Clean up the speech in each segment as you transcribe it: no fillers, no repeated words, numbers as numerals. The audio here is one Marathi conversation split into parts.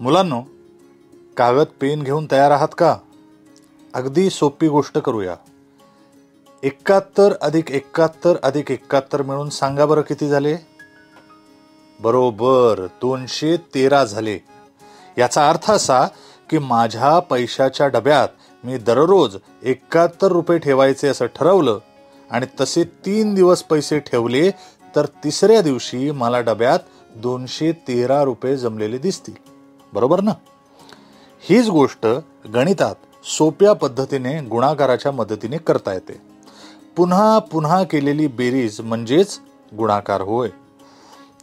मुलांनो, कागद पेन घेऊन तयार आहात का? अगदी सोपी गोष्ट करूया. 71 अधिक 71 अधिक 71 मिळून सांगा बरं किती झाले? बरोबर 213 झाले. याचा अर्थ असा की माझ्या पैशाच्या डब्यात मी दररोज 71 रुपये ठेवायचे असं ठरवलं आणि तसे 3 दिवस पैसे ठेवले तर तिसऱ्या दिवशी मला डब्यात 213 रुपये जमलेले दिसतील. बरोबर ना? हीच गोष्ट गणितात सोप्या पद्धतीने गुणाकाराच्या मदतीने करता येते. पुन्हा पुन्हा केलेली बेरीज म्हणजेच गुणाकार होय.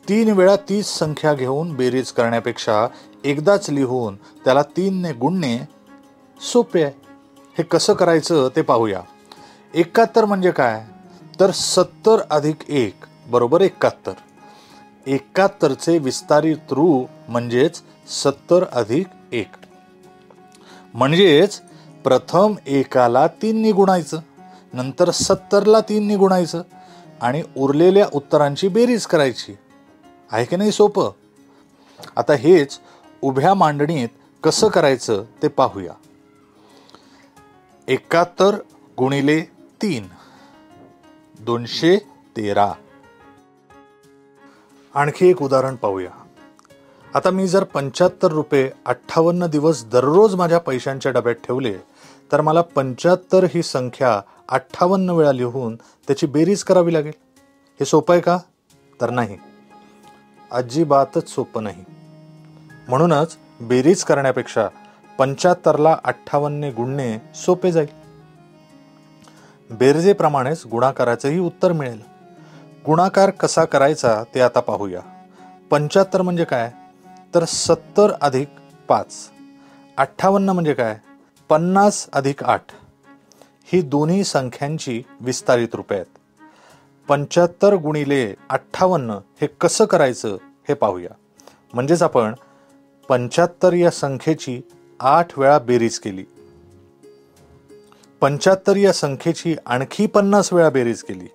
3 वेळा 30 संख्या घेऊन बेरीज करण्यापेक्षा एकदाच लिहून त्याला 3 ने गुणणे सोपे आहे. हे कसं करायचं ते पाहूया. 71 म्हणजे काय? तर 70 अधिक 1 बरोबर 71. 71 चे विस्तारित रूप म्हणजेच 70 अधिक 1. म्हणजेच प्रथम 1ला 3 ने गुणायचं, नंतर 70ला 3 ने गुणायचं आणि उरलेल्या उत्तरांची बेरीज करायची. आहे की नाही सोपं? आता हेच उभ्या मांडणीत कसं करायचं ते पाहूया. 71 गुणिले 3 213. आणखी एक उदाहरण पाहूया. आता मी जर 75 रुपये 58 दिवस दररोज माझ्या पैशांच्या डब्यात ठेवले तर मला 75 ही संख्या 58 वेळा लिहून त्याची बेरीज करावी लागेल. हे सोपं आहे का? तर नाही, अजिबातच सोपं नाही. म्हणूनच बेरीज करण्यापेक्षा 75ला 58 ने गुणणे सोपे जाईल. बेरजेप्रमाणेच गुणाकाराचेही उत्तर मिळेल. गुणाकार कसा करायचा ते आता पाहूया. 75 म्हणजे काय? तर 70 अधिक 5. 58 म्हणजे काय? 50 अधिक 8. ही दोन्ही संख्यांची विस्तारित रूपे आहेत. 75 गुणिले 58 हे कसं करायचं हे पाहूया. म्हणजेच आपण 75 या संख्येची 8 वेळा बेरीज केली. 75 या संख्येची आणखी 50 वेळा बेरीज केली.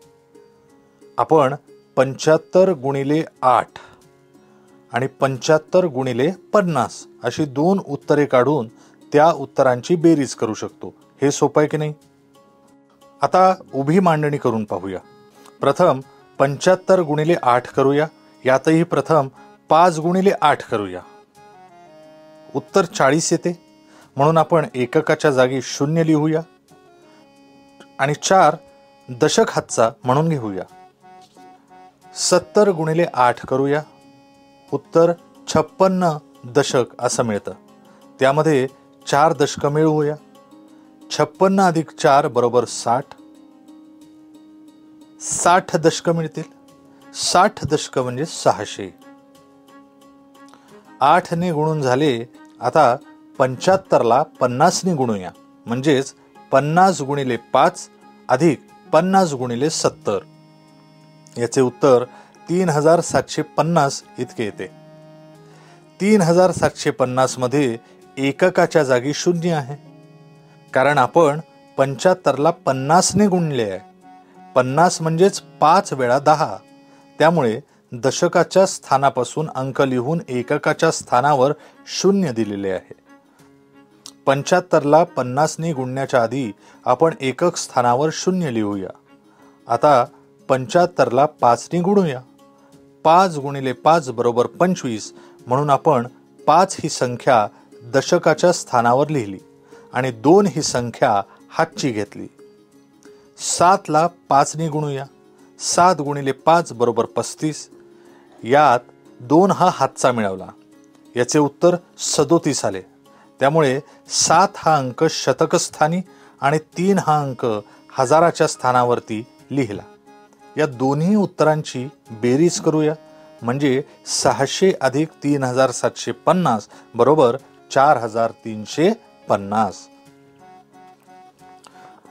आपण 75 गुणिले 8 आणि 75 गुणिले 50 अशी 2 उत्तरे काढून त्या उत्तरांची बेरीज करू शकतो. हे सोपं आहे की नाही? आता उभी मांडणी करून पाहूया. प्रथम 75 गुणिले 8 करूया. यातही प्रथम 5 गुणिले 8 करूया. उत्तर 40 येते. म्हणून आपण एककाच्या जागी 0 लिहूया आणि 4 दशक हातचा म्हणून घेऊया. 70 गुणिले 8 करूया. उत्तर 56 दशक असं मिळतं. त्यामध्ये 4 दशक मिळवूया. 56 अधिक 4 बरोबर 60. 60 दशक मिळतील. 60 दशक म्हणजे 600. 8 ने गुणून झाले. आता 75ला 50 ने गुणूया. म्हणजेच 50 गुणिले 5 अधिक 50 गुणिले 70. याचे उत्तर 3750 इतके येते. 3750 मध्ये एककाच्या जागी 0 आहे. कारण आपण 75ला 50 ने गुणले आहे. 50 म्हणजेच 5 वेळा 10. त्यामुळे दशकाच्या स्थानापासून अंक लिहून एककाच्या स्थानावर 0 दिलेले आहे. 75ला 50 ने गुणण्याच्या आधी आपण एकक स्थानावर 0 लिहूया. आता 75ला 5 ने गुणूया. 5 गुणिले 5 बरोबर 25. म्हणून आपण 5 ही संख्या दशकाच्या स्थानावर लिहिली आणि 2 ही संख्या हातची घेतली. 7ला 5 ने गुणूया. 7 गुणिले 5 बरोबर 35. यात 2 हा हातचा मिळवला. याचे उत्तर 37 आले. त्यामुळे 7 हा अंक शतकस्थानी आणि 3 हा अंक हजाराच्या स्थानावरती लिहिला. या दोन्ही उत्तरांची बेरीज करूया. म्हणजे 600 अधिक 3750 बरोबर 4350.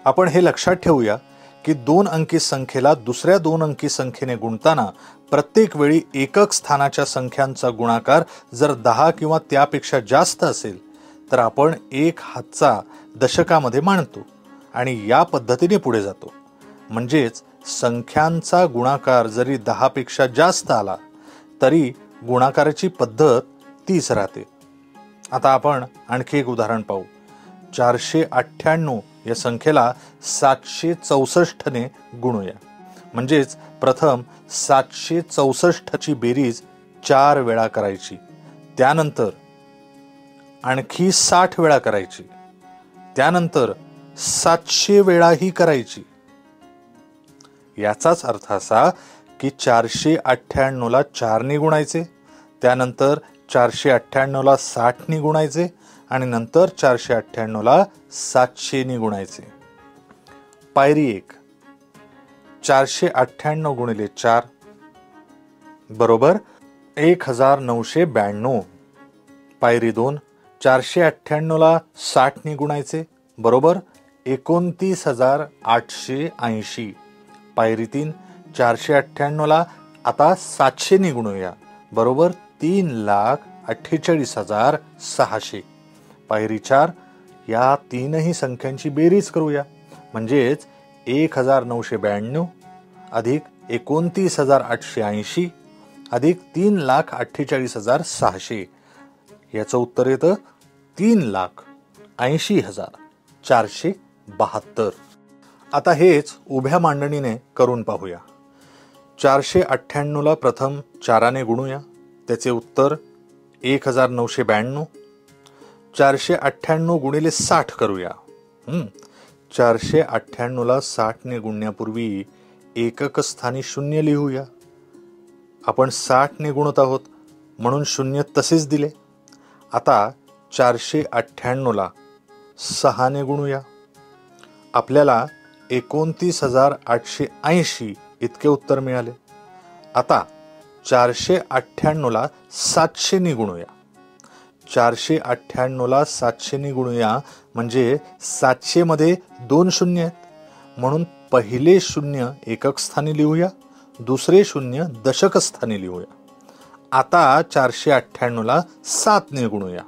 आपण हे लक्षात ठेवूया की 2 अंकी संख्येला दुसऱ्या 2 अंकी संख्येने गुणताना प्रत्येक वेळी एकक स्थानाच्या संख्यांचा गुणाकार जर 10 किंवा त्यापेक्षा जास्त असेल तर आपण एक हातचा दशकामध्ये मांडतो आणि या पद्धतीने पुढे जातो. म्हणजेच संख्यांचा गुणाकार जरी 10 पेक्षा जास्त आला तरी गुणाकाराची पद्धत तीच राहते. आता आपण आणखी एक उदाहरण पाहू. 498 या संख्येला 764 ने गुणूया. म्हणजेच प्रथम 764 ची बेरीज 4 वेळा करायची, त्यानंतर आणखी 60 वेळा करायची, त्यानंतर 700 वेळाही करायची. याचाच अर्थ असा की 498 ला 4 ने गुणायचे, त्यानंतर 498 ला 60 ने गुणायचे आणि नंतर 498 ला 700 ने गुणायचे. पायरी 1, 498 गुणिले 4 बरोबर 1992. पायरी 2, 498 ला 60 ने गुणायचे बरोबर 29,880. पायरी 3, 498 ला आता 700 ने गुणूया बरोबर 3,48,600. पायरी 4, या तीनही संख्यांची बेरीज करूया. म्हणजेच 1992 अधिक 29,880 अधिक 3,48,600. याचं उत्तर येतं 3,80,472. आता हेच उभ्या मांडणीने करून पाहूया. 498 ला प्रथम 4 ने गुणूया, त्याचे उत्तर 1992. 498 गुणिले 60 करूया. 498 ला 60 ने गुणण्यापूर्वी एकक स्थानी 0 लिहूया. आपण 60 ने गुणत आहोत म्हणून 0 तसेच दिले. आता 498 ला 6 ने गुणूया. आपल्याला 29,880 इतके उत्तर मिळाले. आता 498 ला 700 ने गुणूया. 498 ला 700 ने गुणूया म्हणजे 700 मध्ये 2 शून्य आहेत म्हणून पहिले 0 एकक स्थानी लिहूया, दुसरे 0 दशक स्थानी लिहूया. आता 498 ला 7 ने गुणूया.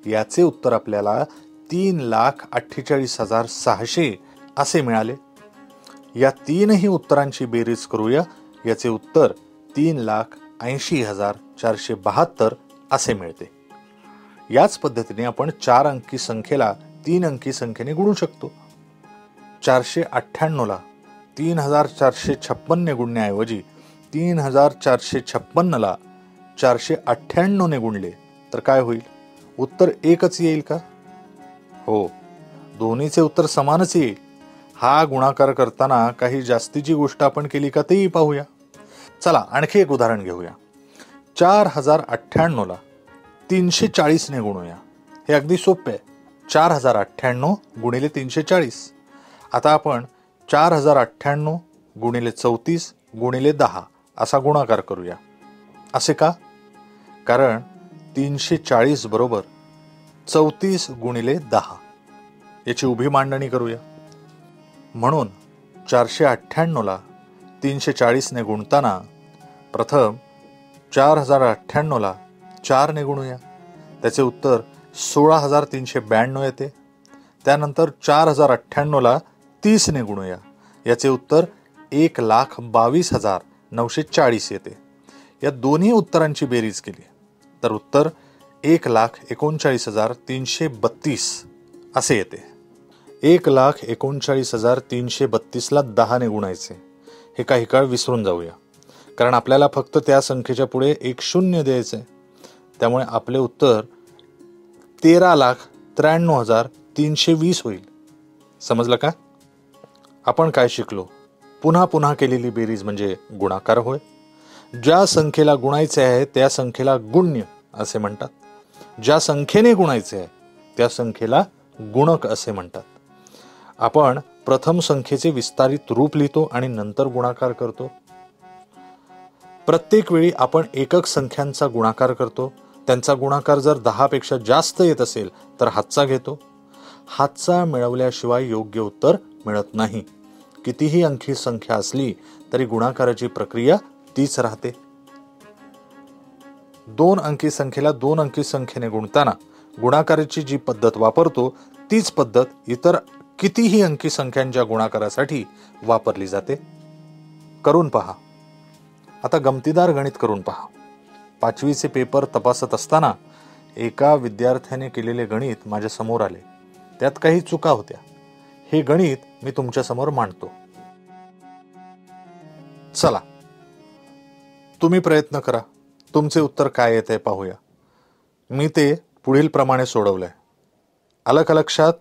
याचे उत्तर आपल्याला 3,48,600 असे मिळाले. या तीनही उत्तरांची बेरीज करूया. याचे उत्तर 3,80,472 असे मिळते. याच पद्धतीने आपण 4 अंकी संख्येला 3 अंकी संख्येने गुणू शकतो. 498 ला 3,456 ने गुणण्याऐवजी 3,456 ला 498 ने गुणले तर काय होईल? उत्तर एकच येईल का? हो, दोन्हीचे उत्तर समानच येईल. हा गुणाकार करताना काही जास्तीची गोष्ट आपण केली का तेही पाहूया. चला आणखी एक उदाहरण घेऊया. 4,098 ला 340 ने गुणूया. हे अगदी सोपे आहे. 4,098 गुणिले 340. आता आपण 4,098 गुणिले 34 गुणिले 10 असा गुणाकार करूया. असे का? कारण 340 बरोबर 34 गुणिले 10 याची उभी मांडणी करूया. म्हणून 498 ला 340 ने गुणताना प्रथम 4,098 ला 4 ने गुणूया. त्याचे उत्तर 16,392 येते. त्यानंतर 4,098 ला 30 ने गुणूया. याचे उत्तर 1,22,940 येते. या दोन्ही उत्तरांची बेरीज केली तर उत्तर 1,39,332 असे येते. 1,39,332 ला 10 ने गुणायचे. हे काही काळ विसरून जाऊया, कारण आपल्याला फक्त त्या संख्येच्या पुढे एक 0 द्यायचे. त्यामुळे आपले उत्तर 13,93,320 होईल. समजलं का? आपण काय शिकलो? पुन्हा पुन्हा केलेली बेरीज म्हणजे गुणाकार होय. ज्या संख्येला गुणायचे आहे त्या संख्येला गुण्य असे म्हणतात. ज्या संख्येने गुणायचे आहे त्या संख्येला गुणक असे म्हणतात. आपण प्रथम संख्येचे विस्तारित रूप लिहितो आणि नंतर गुणाकार करतो. प्रत्येक वेळी आपण एकक संख्यांचा गुणाकार करतो. त्यांचा गुणाकार जर 10 पेक्षा जास्त येत असेल तर हातचा घेतो. हातचा मिळवल्याशिवाय योग्य उत्तर मिळत नाही. कितीही अंकी संख्या असली तरी गुणाकाराची प्रक्रिया तीच राहते. 2 अंकी संख्येला 2 अंकी संख्येने गुणताना गुणाकाराची जी पद्धत वापरतो तीच पद्धत इतर कितीही अंकी संख्यांच्या गुणाकारासाठी वापरली जाते. करून पहा. आता गमतीदार गणित करून पहा. 5वीचे पेपर तपासत असताना एका विद्यार्थ्याने केलेले गणित माझ्या समोर आले. त्यात काही चुका होत्या. हे गणित मी तुमच्या समोर मांडतो. चला, तुम्ही प्रयत्न करा. तुमचे उत्तर काय येते पाहूया. मी ते पुढील प्रमाणे सोडवलंय. आलं का लक्षात?